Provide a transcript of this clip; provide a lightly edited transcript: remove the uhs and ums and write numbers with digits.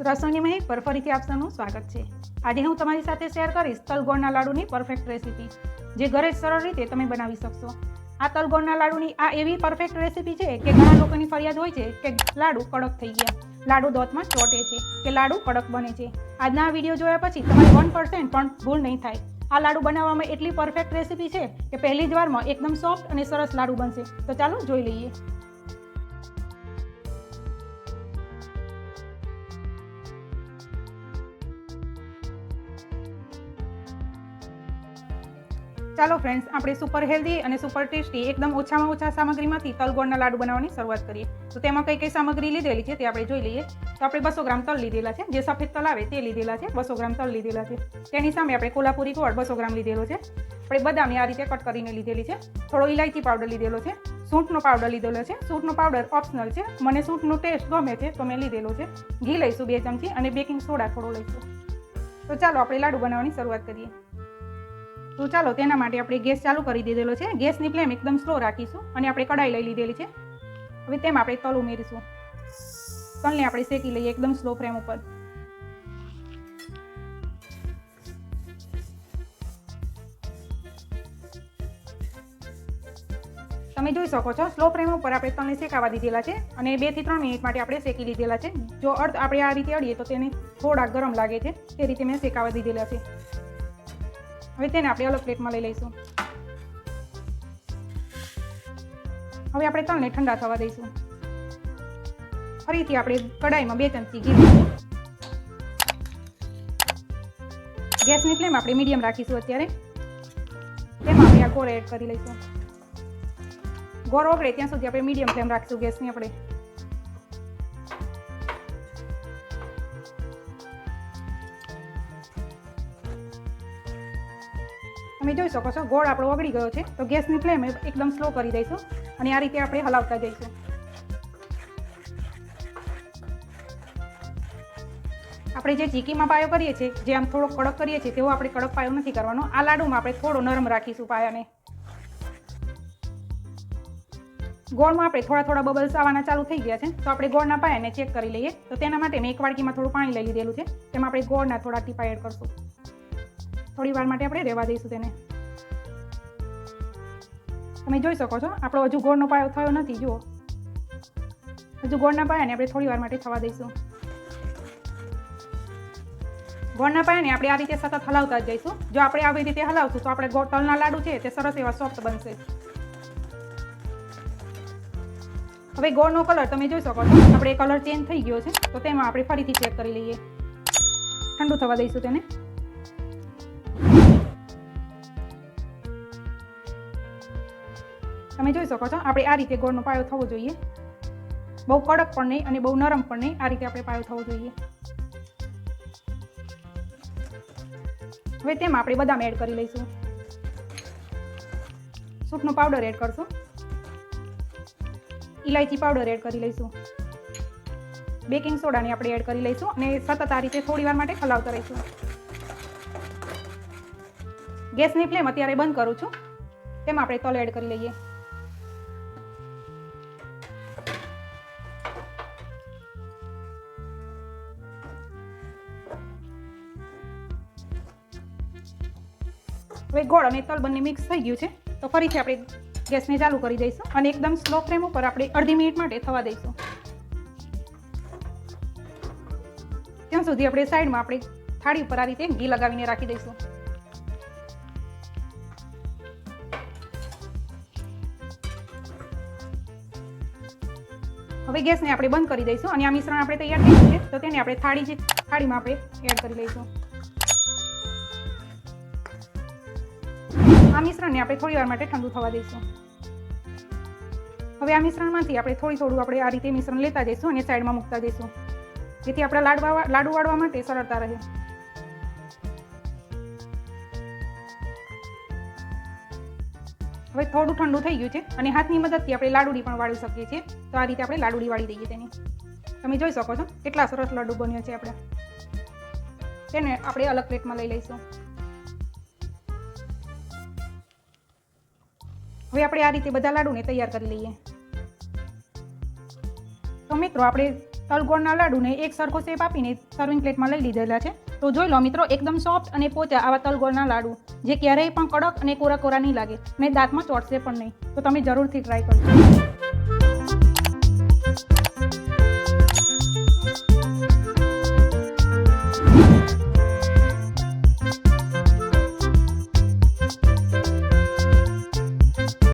રસોઈની મહેક પર ફરીથી આપ સૌનું સ્વાગત છે। આજે હું તમારી સાથે શેર કરીશ તલગોળના લાડુની પરફેક્ટ રેસીપી, જે ઘરે જ સરળ રીતે તમે બનાવી શકશો। આ તલગોળના લાડુની આ એવી પરફેક્ટ રેસીપી છે કે ઘણા લોકોની ફરિયાદ હોય છે કે લાડુ કડક થઈ ગયા, લાડુ દોતમાં ચોટે છે કે લાડુ કડક બને છે। આજના વિડીયો જોયા પછી તમારે 1% પણ ભૂલ નહીં થાય। આ લાડુ બનાવવામાં એટલી પરફેક્ટ રેસીપી છે કે પહેલી જ વારમાં એકદમ સોફ્ટ અને સરસ લાડુ બનશે। તો ચાલો જોઈ લઈએ। ચાલો ફ્રેન્ડ્સ, આપણે સુપર હેલ્ધી અને સુપર ટેસ્ટી એકદમ ઓછામાં ઓછા સામગ્રીમાંથી તલગોળના લાડુ બનાવવાની શરૂઆત કરીએ। તો તેમાં કઈ કઈ સામગ્રી લીધેલી છે તે આપણે જોઈ લઈએ। તો આપણે 200 ગ્રામ તલ લીધેલા છે, જે સફેદ તલ આવે તે લીધેલા છે। 200 ગ્રામ તલ લીધેલા છે, તેની સામે આપણે કોલ્હાપુરી ગોળ 200 ગ્રામ લીધેલો છે। આપણે બદામી આ રીતે કટ કરીને લીધેલી છે। થોડો ઇલાયચી પાવડર લીધેલો છે, સૂંઠનો પાવડર લીધેલો છે। સૂંઠનો પાવડર ઓપ્શનલ છે, મને સૂંઠનો ટેસ્ટ ગમે છે તો મેં લીધેલો છે। ઘી લઈશું 2 ચમચી અને બેકિંગ સોડા થોડો લઈશું। તો ચાલો આપણે લાડુ બનાવવાની શરૂઆત કરીએ। તો ચાલો તેના માટે આપણે ગેસ ચાલુ કરી દીધેલો છે। ગેસની ફ્લેમ એકદમ સ્લો રાખીશું અને આપણે કઢાઈ લઈ લીધેલી છે। હવે તેમાં આપણે તલ ઉમેરીશું। તલને આપણે શેકી લઈએ એકદમ સ્લો ફ્લેમ ઉપર। તમે જોઈ શકો છો સ્લો ફ્લેમ ઉપર આપણે તલને શેકાવા દીધેલા છે અને 2 થી 3 મિનિટ માટે આપણે શેકી લીધેલા છે। જો આપણે આ રીતે અડીએ તો તેને થોડા ગરમ લાગે છે, તે રીતે મેં શેકાવા દીધેલા છે। હવે તેને આપણે અલગ પ્લેટમાં લઈ લઈશું। હવે આપણે તલને ઠંડા થવા દઈશું। ફરીથી આપણે કઢાઈમાં 2 ચમચી ઘી લઈશું। ગેસની ફ્લેમ આપણે મીડિયમ રાખીશું અત્યારે। તેમાં આપણે આ ગોળ એડ કરી લઈશું। ગોળ ઓગળે ત્યાં સુધી આપણે મીડિયમ ફ્લેમ રાખીશું ગેસની આપણે। તમે જોઈ શકો છો ગોળ આપણો ઓગળી ગયો છે, તો ગેસની ફ્લેમ એકદમ સ્લો કરી દઈશું અને આ રીતે આપણે હલાવતા જઈશું। આપણે જે ચીકીમાં પાયો કરીએ છીએ, જે આમ થોડો કડક કરીએ છીએ તેવો આપણે કડક પાયો નથી કરવાનો। આ લાડુમાં આપણે થોડો નરમ રાખીશું પાયાને। ગોળમાં આપણે થોડા બબલ્સ આવવાના ચાલુ થઈ ગયા છે, તો આપણે ગોળના પાયાને ચેક કરી લઈએ। તો તેના માટે મેં એક વાડકીમાં થોડું પાણી લઈ લીધેલું છે, તેમાં આપણે ગોળના થોડા ટીપા એડ કરશું। થોડી વાર માટે આપણે રહેવા દઈશું તેને। તમે જોઈ શકો છો આપણો હજુ ગોળનો પાયો થયો નથી, જુઓ હજુ ગોળના પાયાને આપણે થોડી વાર માટે થવા દઈશું। ગોળના પાયાને આપણે આ રીતે સતત હલાવતા જ જઈશું। જો આપણે આવી રીતે હલાવશું તો આપણે તલના લાડુ છે તે સરસ એવા સોફ્ટ બનશે। હવે ગોળનો કલર તમે જોઈ શકો છો, આપણે કલર ચેન્જ થઈ ગયો છે, તો તેમાં આપણે ફરીથી ચેક કરી લઈએ। ઠંડુ થવા દઈશું તેને। તમે જોઈ શકો છો આપણે આ રીતે ગોળનો પાયો થવો જોઈએ, બહુ કડક પણ નહીં અને બહુ નરમ પણ નહીં, આ રીતે આપણે પાયો થવો જોઈએ। હવે તેમાં આપણે બદામ એડ કરી લઈશું। સૂંઠનો પાવડર એડ કરશું, ઇલાયચી પાવડર એડ કરી લઈશું, બેકિંગ સોડાને આપણે એડ કરી લઈશું અને સતત આ રીતે થોડી વાર માટે હલાવતા રહીશું। ગેસની ફ્લેમ અત્યારે બંધ કરું છું। તેમાં આપણે તલ એડ કરી લઈએ। હવે ગોળ અને તલ બંને મિક્સ થઈ ગયું છે, તો ફરીથી આપણે ગેસને ચાલુ કરી દઈશું અને એકદમ સ્લો ફ્લેમ ઉપર આપણે અડધી મિનિટ માટે થવા દઈશું। ત્યાં સુધી આપણે સાઈડમાં આપણે થાળી ઉપર આ રીતે ઘી લગાવીને રાખી દઈશું। હવે ગેસને આપણે બંધ કરી દઈશું અને આ મિશ્રણ આપણે તૈયાર થઈ ગયું છે, તો તેને આપણે થાળીમાં આપણે એડ કરી લઈશું। આ મિશ્રણને આપણે થોડી વાર માટે ઠંડુ થવા દઈશું। હવે આ મિશ્રણમાંથી આપણે થોડું આપણે આ રીતે મિશ્રણ લેતા જઈશું અને સાઈડમાં મૂકતા જઈશું, જેથી આપણા લાડુ વાળવા માટે સરળતા રહે। હવે થોડું ઠંડુ થઈ ગયું છે અને હાથની મદદથી આપણે લાડુડી પણ વાળી શકીએ છીએ, તો આ રીતે આપણે લાડુડી વાળી દઈએ તેની। તમે જોઈ શકો છો કેટલા સરસ લાડુ બન્યો છે આપણે। તેને આપણે અલગ પ્લેટમાં લઈ લઈશું। હવે આપણે આ રીતે બધા લાડુને તૈયાર કરી લઈએ। તો મિત્રો આપણે તલગોળના લાડુને એક સરખો શેપ આપીને સર્વિંગ પ્લેટમાં લઈ લીધેલા છે. તો જોઈ લો મિત્રો, એકદમ સોફ્ટ અને પોચા આવા તલગોળના લાડુ, જે ક્યારેય પણ કડક અને કોરા કોરા નહીં લાગે અને દાંતમાં ચોંટશે પણ નહીં. તો તમે જરૂરથી ટ્રાય કરજો.